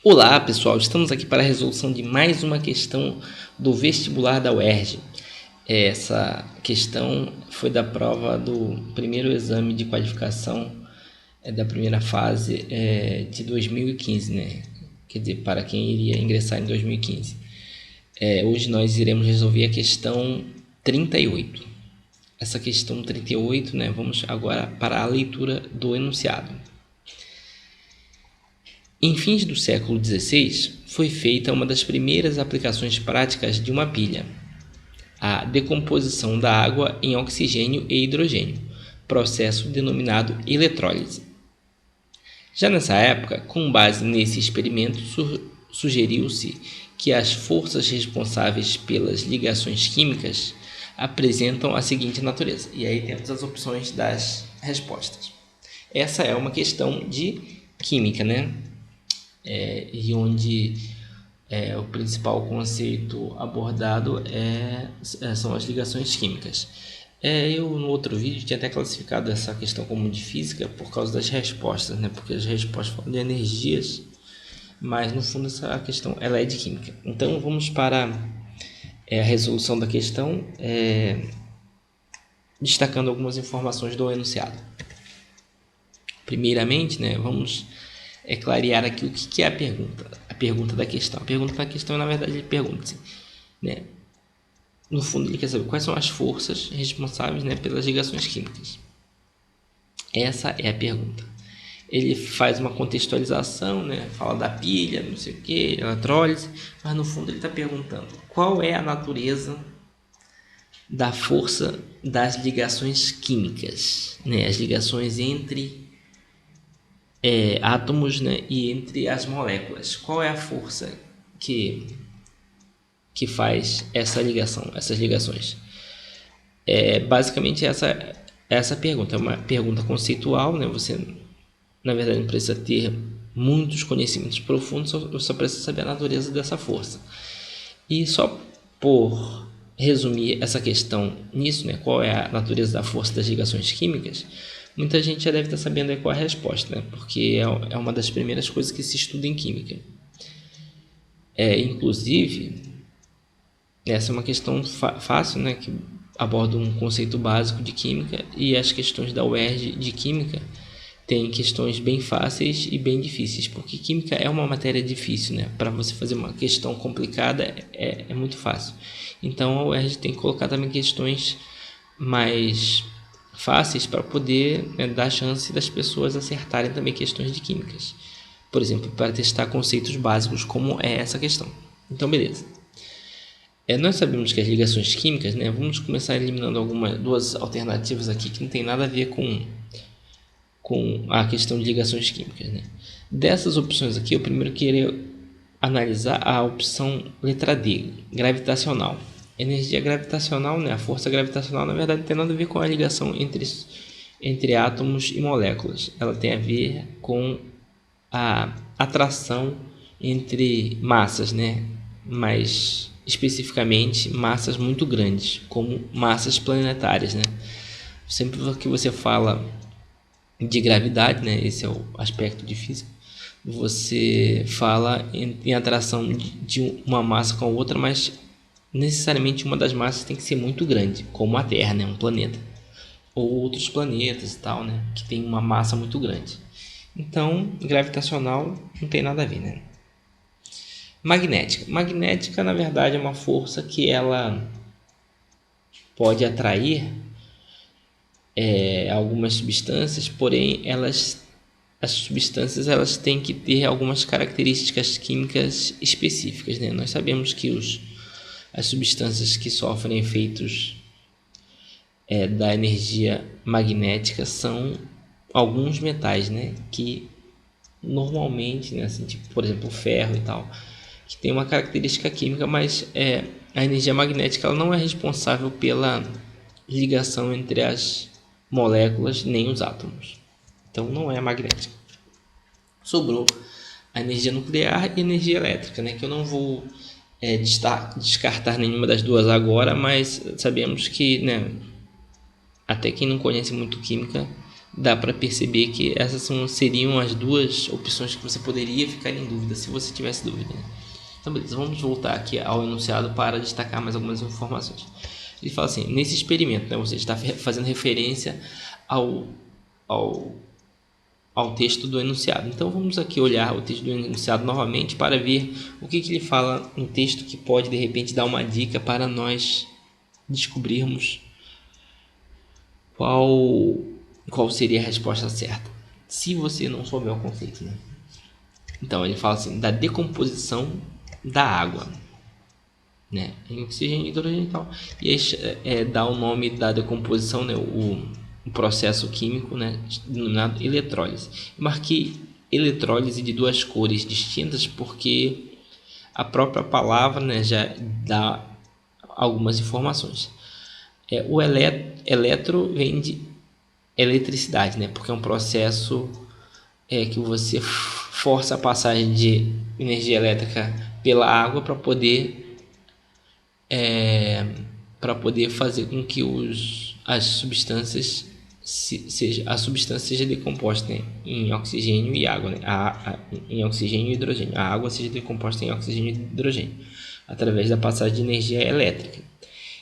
Olá pessoal, estamos aqui para a resolução de mais uma questão do vestibular da UERJ. Essa questão foi da prova do primeiro exame de qualificação da primeira fase de 2015, né? Quer dizer, para quem iria ingressar em 2015. Hoje nós iremos resolver a questão 38. Essa questão 38, né? Vamos agora para a leitura do enunciado. Em fins do século XVI, foi feita uma das primeiras aplicações práticas de uma pilha, a decomposição da água em oxigênio e hidrogênio, processo denominado eletrólise. Já nessa época, com base nesse experimento, sugeriu-se que as forças responsáveis pelas ligações químicas apresentam a seguinte natureza. E aí temos as opções das respostas. Essa é uma questão de química, né? E onde o principal conceito abordado são as ligações químicas. Eu no outro vídeo tinha até classificado essa questão como de física por causa das respostas, né? Porque as respostas falam de energias, mas no fundo essa questão ela é de química. Então vamos para a resolução da questão, destacando algumas informações do enunciado. Primeiramente, né, vamos clarear aqui o que é a pergunta da questão. A pergunta da questão, na verdade, ele pergunta-se, né? No fundo, ele quer saber quais são as forças responsáveis, né, pelas ligações químicas. Essa é a pergunta. Ele faz uma contextualização, né? Fala da pilha, não sei o que, eletrólise, mas no fundo ele está perguntando qual é a natureza da força das ligações químicas, né? As ligações entre átomos, né, e entre as moléculas. Qual é a força que faz essas ligações? Basicamente essa pergunta é uma pergunta conceitual, né? Você, na verdade, não precisa ter muitos conhecimentos profundos, só precisa saber a natureza dessa força. E só por resumir essa questão nisso, né? Qual é a natureza da força das ligações químicas? Muita gente já deve estar sabendo qual é a resposta, né? Porque é uma das primeiras coisas que se estuda em química. Inclusive, essa é uma questão fácil, né? Que aborda um conceito básico de química, e as questões da UERJ de química têm questões bem fáceis e bem difíceis, porque química é uma matéria difícil, né? Para você fazer uma questão complicada é muito fácil. Então a UERJ tem que colocar também questões mais fáceis para poder, né, dar chance das pessoas acertarem também questões de químicas. Por exemplo, para testar conceitos básicos como é essa questão. Então, beleza. Nós sabemos que as ligações químicas, né, vamos começar eliminando duas alternativas aqui que não tem nada a ver com a questão de ligações químicas, né? Dessas opções aqui, eu primeiro queria analisar a opção letra D, gravitacional. Energia gravitacional, né? A força gravitacional, na verdade, não tem nada a ver com a ligação entre átomos e moléculas. Ela tem a ver com a atração entre massas, né? Mais especificamente, massas muito grandes, como massas planetárias, né? Sempre que você fala de gravidade, né? Esse é o aspecto de física. Você fala em atração de uma massa com a outra, mas necessariamente uma das massas tem que ser muito grande, como a Terra, né, um planeta, ou outros planetas e tal, né, que tem uma massa muito grande. Então, gravitacional não tem nada a ver, né? Magnética, na verdade, é uma força que ela pode atrair algumas substâncias, porém as substâncias elas têm que ter algumas características químicas específicas, né? Nós sabemos que as substâncias que sofrem efeitos da energia magnética são alguns metais, né? Que normalmente, né, assim, tipo, por exemplo, o ferro e tal, que tem uma característica química, mas a energia magnética ela não é responsável pela ligação entre as moléculas nem os átomos. Então não é magnética. Sobrou a energia nuclear e a energia elétrica, né? Que eu não vou descartar nenhuma das duas agora, mas sabemos que, né, até quem não conhece muito química dá para perceber que essas seriam as duas opções que você poderia ficar em dúvida, se você tivesse dúvida, né? Então, beleza, vamos voltar aqui ao enunciado para destacar mais algumas informações. Ele fala assim, nesse experimento, né, você está fazendo referência ao texto do enunciado. Então vamos aqui olhar o texto do enunciado novamente para ver o que ele fala no texto que pode de repente dar uma dica para nós descobrirmos qual seria a resposta certa, se você não souber o conceito, né? Então ele fala assim, da decomposição da água, né, em oxigênio e hidrogênio e tal, e aí, dá o nome da decomposição, né, o processo químico, né, denominado eletrólise. Eu marquei eletrólise de duas cores distintas porque a própria palavra, né, já dá algumas informações. O eletro vem de eletricidade, né, porque é um processo que você força a passagem de energia elétrica pela água para poder fazer com que a substância seja decomposta, né, em oxigênio e água, né, em oxigênio e hidrogênio. A água seja decomposta em oxigênio e hidrogênio através da passagem de energia elétrica.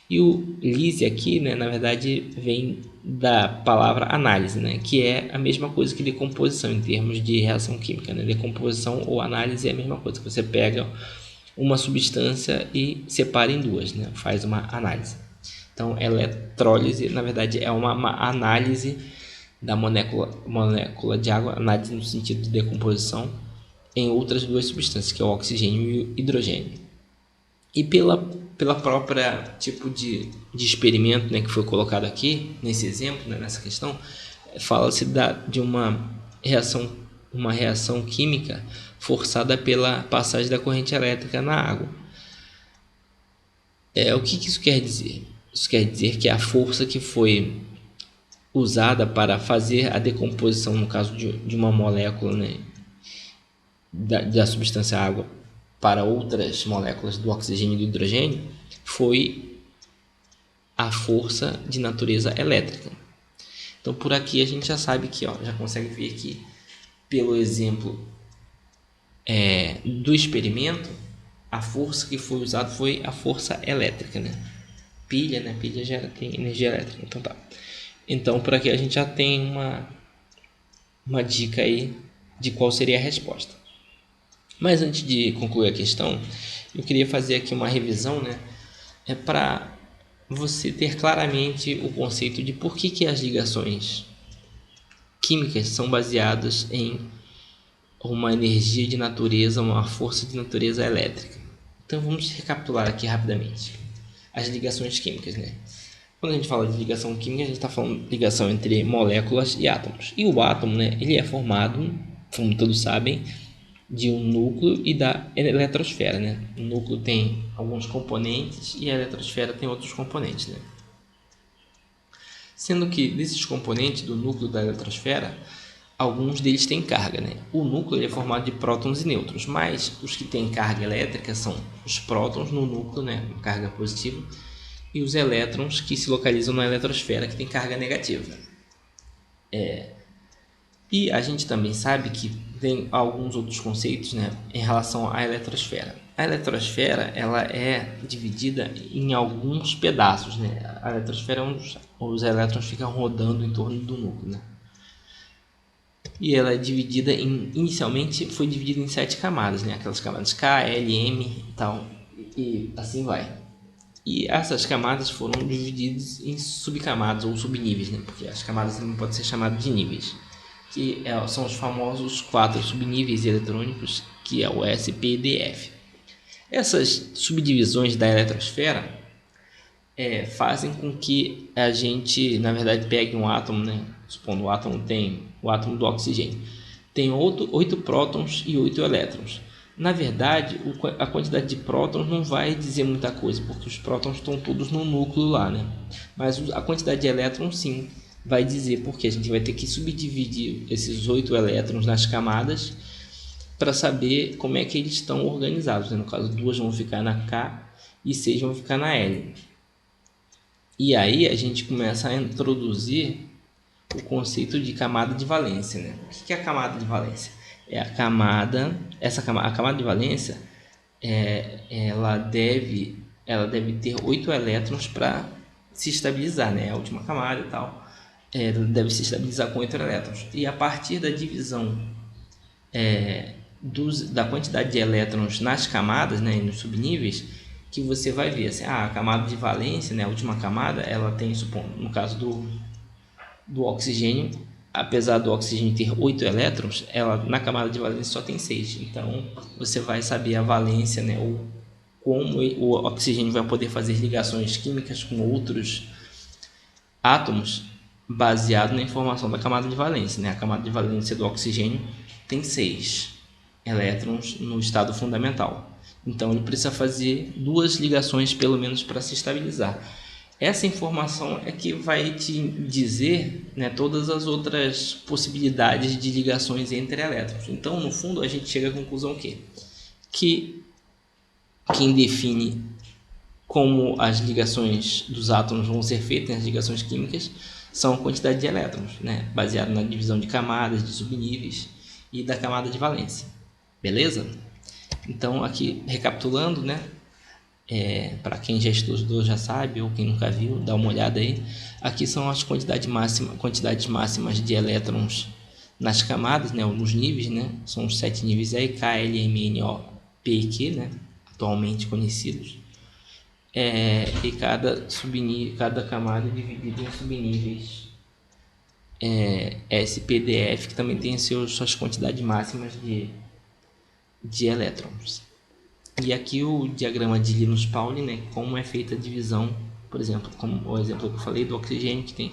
E o lyse aqui, né, na verdade, vem da palavra análise, né, que é a mesma coisa que decomposição em termos de reação química, né? Decomposição ou análise é a mesma coisa, você pega uma substância e separa em duas, né? Faz uma análise. Então, eletrólise, na verdade, é uma análise da molécula de água, análise no sentido de decomposição em outras duas substâncias, que é o oxigênio e o hidrogênio. E pela própria tipo de experimento, né, que foi colocado aqui, nesse exemplo, né, nessa questão, fala-se de uma reação química forçada pela passagem da corrente elétrica na água. O que isso quer dizer? Isso quer dizer que a força que foi usada para fazer a decomposição, no caso de uma molécula, né, da substância água para outras moléculas do oxigênio e do hidrogênio, foi a força de natureza elétrica. Então, por aqui a gente já sabe que, já consegue ver que, pelo exemplo do experimento, a força que foi usada foi a força elétrica, né? Pilha, né? Pilha tem energia elétrica, então tá. Então, por aqui a gente já tem uma dica aí de qual seria a resposta. Mas antes de concluir a questão, eu queria fazer aqui uma revisão, né? Para você ter claramente o conceito de por que as ligações químicas são baseadas em uma energia de natureza, uma força de natureza elétrica. Então vamos recapitular aqui rapidamente as ligações químicas, né? Quando a gente fala de ligação química, a gente está falando de ligação entre moléculas e átomos. E o átomo, né, ele é formado, como todos sabem, de um núcleo e da eletrosfera, né? O núcleo tem alguns componentes e a eletrosfera tem outros componentes, né? Sendo que desses componentes do núcleo da eletrosfera, alguns deles têm carga, né? O núcleo é formado de prótons e nêutrons, mas os que têm carga elétrica são os prótons no núcleo, né, com carga positiva, e os elétrons que se localizam na eletrosfera, que tem carga negativa. E a gente também sabe que tem alguns outros conceitos, né, em relação à eletrosfera. A eletrosfera ela é dividida em alguns pedaços, né? A eletrosfera é onde os elétrons ficam rodando em torno do núcleo, né? E ela é dividida inicialmente foi dividida em 7 camadas, né? Aquelas camadas K, L, M e tal, e assim vai. E essas camadas foram divididas em subcamadas ou subníveis, né? Porque as camadas não podem ser chamadas de níveis, que são os famosos 4 subníveis eletrônicos, que é o S, P, D, F. Essas subdivisões da eletrosfera fazem com que a gente, na verdade, pegue um átomo, né? Supondo o átomo do oxigênio, tem 8 prótons e 8 elétrons. Na verdade, a quantidade de prótons não vai dizer muita coisa, porque os prótons estão todos no núcleo lá, né? Mas a quantidade de elétrons, sim, vai dizer, porque a gente vai ter que subdividir esses 8 elétrons nas camadas para saber como é que eles estão organizados, né? No caso, 2 vão ficar na K e 6 vão ficar na L. E aí a gente começa a introduzir o conceito de camada de valência, né? O que é a camada de valência? É a camada de valência, ela deve ter 8 elétrons para se estabilizar, né? A última camada e tal, ela deve se estabilizar com 8 elétrons. E a partir da divisão da quantidade de elétrons nas camadas, né, e nos subníveis, que você vai ver assim, a camada de valência, né, a última camada, ela tem, no caso do oxigênio, apesar do oxigênio ter 8 elétrons, ela na camada de valência só tem 6. Então você vai saber a valência, né, ou como o oxigênio vai poder fazer ligações químicas com outros átomos baseado na informação da camada de valência, né? A camada de valência do oxigênio tem 6 elétrons no estado fundamental. Então ele precisa fazer 2 ligações pelo menos para se estabilizar. Essa informação é que vai te dizer, né, todas as outras possibilidades de ligações entre elétrons. Então, no fundo, a gente chega à conclusão que quem define como as ligações dos átomos vão ser feitas, as ligações químicas, são a quantidade de elétrons, né, baseado na divisão de camadas, de subníveis e da camada de valência. Beleza? Então, aqui recapitulando, né, para quem já estudou já sabe, ou quem nunca viu, dá uma olhada aí. Aqui são as quantidades máximas de elétrons nas camadas, né, ou nos níveis, né, são os 7 níveis aí, K, L, M, N, O, P e Q, né, atualmente conhecidos. E cada camada é dividida em subníveis S, P, D, F, que também tem suas quantidades máximas de elétrons. E aqui o diagrama de Linus-Pauling, né, como é feita a divisão, por exemplo, como o exemplo que eu falei do oxigênio, que tem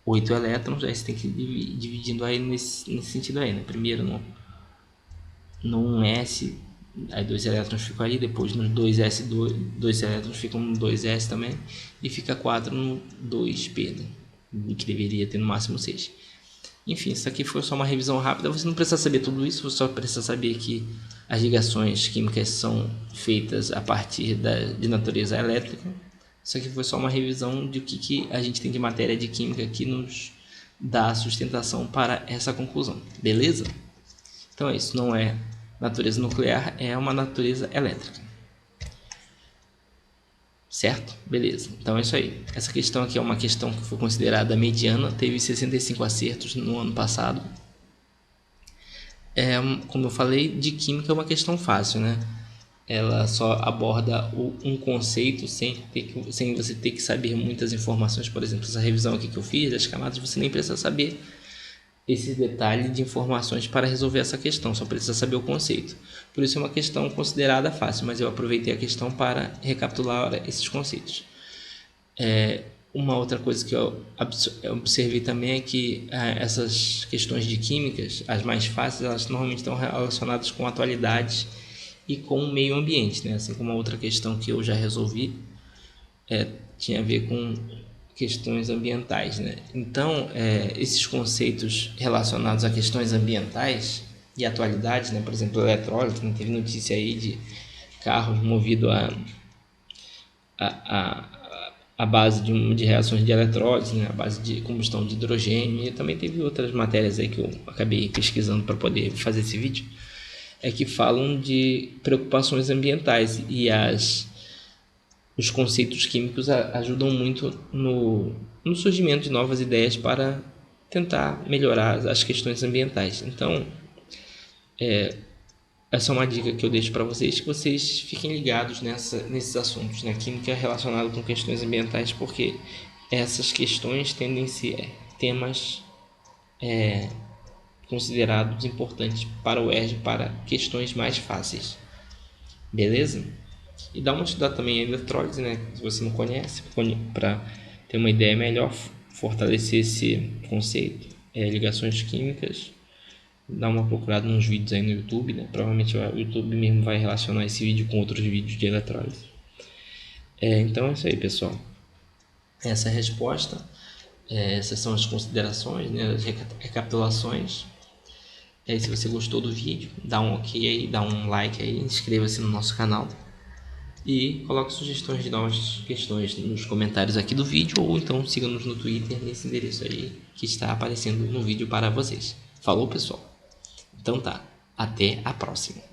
8 elétrons, aí você tem que ir dividindo aí nesse sentido aí, né? Primeiro no 1s, aí 2 elétrons ficam aí, depois no 2s, 2 elétrons ficam no 2s também, e fica 4 no 2p, né, que deveria ter no máximo 6. Enfim, isso aqui foi só uma revisão rápida. Você não precisa saber tudo isso, você só precisa saber que as ligações químicas são feitas a partir de natureza elétrica. Isso aqui foi só uma revisão de o que a gente tem de matéria de química que nos dá sustentação para essa conclusão. Beleza? Então é isso, não é natureza nuclear, é uma natureza elétrica. Certo? Beleza. Então é isso aí. Essa questão aqui é uma questão que foi considerada mediana, teve 65 acertos no ano passado. Como eu falei, de química é uma questão fácil, né? Ela só aborda um conceito sem você ter que saber muitas informações. Por exemplo, essa revisão aqui que eu fiz das camadas, você nem precisa saber esse detalhe de informações para resolver essa questão, só precisa saber o conceito. Por isso é uma questão considerada fácil, mas eu aproveitei a questão para recapitular esses conceitos. Uma outra coisa que eu observei também é que essas questões de químicas, as mais fáceis, elas normalmente estão relacionadas com atualidades e com o meio ambiente, né? Assim como a outra questão que eu já resolvi tinha a ver com questões ambientais, né? Então, esses conceitos relacionados a questões ambientais e atualidades, né? Por exemplo, eletrólise, né? Teve notícia aí de carros movidos a base de reações de eletrólise, né? A base de combustão de hidrogênio, e também teve outras matérias aí que eu acabei pesquisando para poder fazer esse vídeo, que falam de preocupações ambientais, e os conceitos químicos ajudam muito no surgimento de novas ideias para tentar melhorar as questões ambientais. Então, essa é uma dica que eu deixo para vocês, que vocês fiquem ligados nesses assuntos, né? Química relacionada com questões ambientais, porque essas questões tendem a ser temas considerados importantes para o ERJ, para questões mais fáceis. Beleza? E dá uma estudada também em eletrólise, né? Se você não conhece, para ter uma ideia melhor, fortalecer esse conceito. Ligações químicas, dá uma procurada nos vídeos aí no YouTube, né? Provavelmente o YouTube mesmo vai relacionar esse vídeo com outros vídeos de eletrólise. Então é isso aí, pessoal. Essa é a resposta. Essas são as considerações, né? As recapitulações. Se você gostou do vídeo, dá um ok aí, dá um like aí, inscreva-se no nosso canal. E coloque sugestões de novas questões nos comentários aqui do vídeo, ou então siga-nos no Twitter nesse endereço aí que está aparecendo no vídeo para vocês. Falou, pessoal? Então tá, até a próxima.